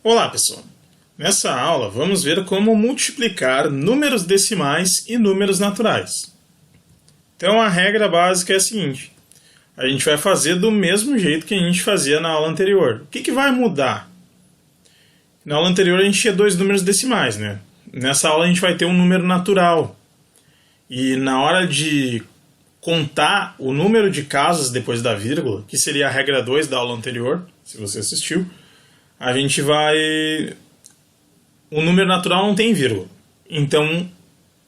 Olá, pessoal! Nessa aula vamos ver como multiplicar números decimais e números naturais. Então a regra básica é a seguinte: a gente vai fazer do mesmo jeito que a gente fazia na aula anterior. O que vai mudar? Na aula anterior a gente tinha dois números decimais, né? Nessa aula a gente vai ter um número natural. E na hora de contar o número de casas depois da vírgula, que seria a regra 2 da aula anterior, se você assistiu, a gente vai... O número natural não tem vírgula. Então,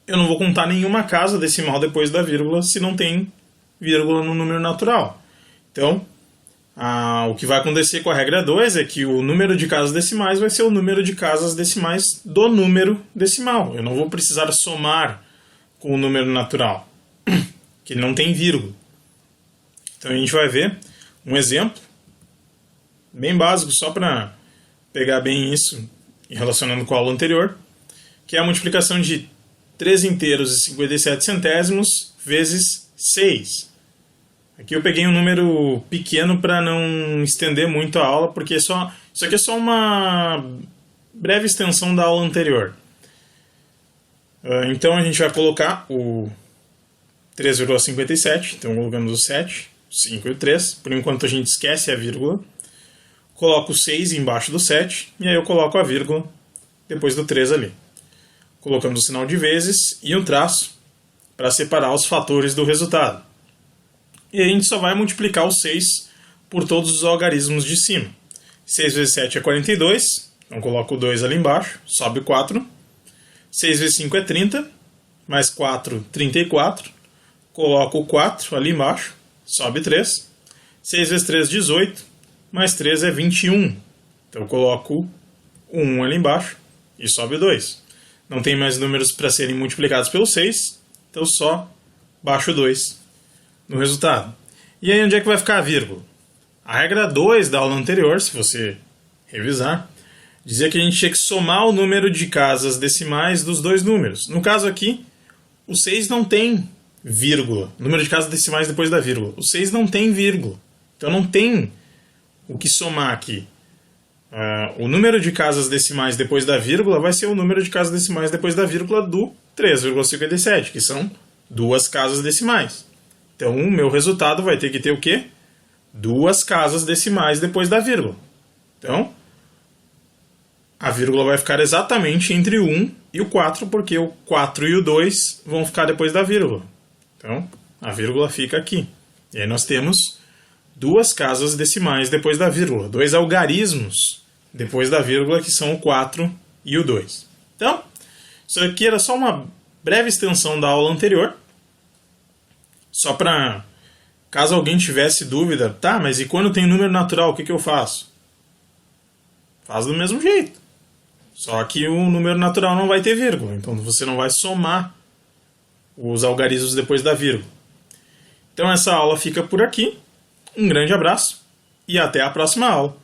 eu não vou contar nenhuma casa decimal depois da vírgula se não tem vírgula no número natural. Então, o que vai acontecer com a regra 2 é que o número de casas decimais vai ser o número de casas decimais do número decimal. Eu não vou precisar somar com o número natural, que ele não tem vírgula. Então, a gente vai ver um exemplo bem básico, só para pegar bem isso, relacionando com a aula anterior, que é a multiplicação de 3 inteiros e 57 centésimos vezes 6. Aqui eu peguei um número pequeno para não estender muito a aula, porque isso aqui é só uma breve extensão da aula anterior. Então a gente vai colocar o 3,57, então colocamos o 7, o 5 e o 3. Por enquanto a gente esquece a vírgula. Coloco o 6 embaixo do 7, e aí eu coloco a vírgula depois do 3 ali. Colocamos o sinal de vezes e um traço para separar os fatores do resultado. E aí a gente só vai multiplicar o 6 por todos os algarismos de cima. 6 vezes 7 é 42, então coloco o 2 ali embaixo, sobe o 4. 6 vezes 5 é 30, mais 4, 34. Coloco o 4 ali embaixo, sobe 3. 6 vezes 3, 18. Mais 3 é 21. Então eu coloco o 1 ali embaixo e sobe 2. Não tem mais números para serem multiplicados pelo 6, então só baixo 2 no resultado. E aí onde é que vai ficar a vírgula? A regra 2 da aula anterior, se você revisar, dizia que a gente tinha que somar o número de casas decimais dos dois números. No caso aqui, o 6 não tem vírgula. O número de casas decimais depois da vírgula. O 6 não tem vírgula. Então não tem o que somar aqui. O número de casas decimais depois da vírgula vai ser o número de casas decimais depois da vírgula do 3,57, que são duas casas decimais. Então, o meu resultado vai ter que ter o quê? Duas casas decimais depois da vírgula. Então, a vírgula vai ficar exatamente entre o 1 e o 4, porque o 4 e o 2 vão ficar depois da vírgula. Então, a vírgula fica aqui. E aí nós temos duas casas decimais depois da vírgula, dois algarismos depois da vírgula, que são o 4 e o 2. Então, isso aqui era só uma breve extensão da aula anterior, só para, caso alguém tivesse dúvida, tá, mas e quando tem número natural, o que eu faço? Faz do mesmo jeito, só que o número natural não vai ter vírgula, então você não vai somar os algarismos depois da vírgula. Então essa aula fica por aqui. Um grande abraço e até a próxima aula.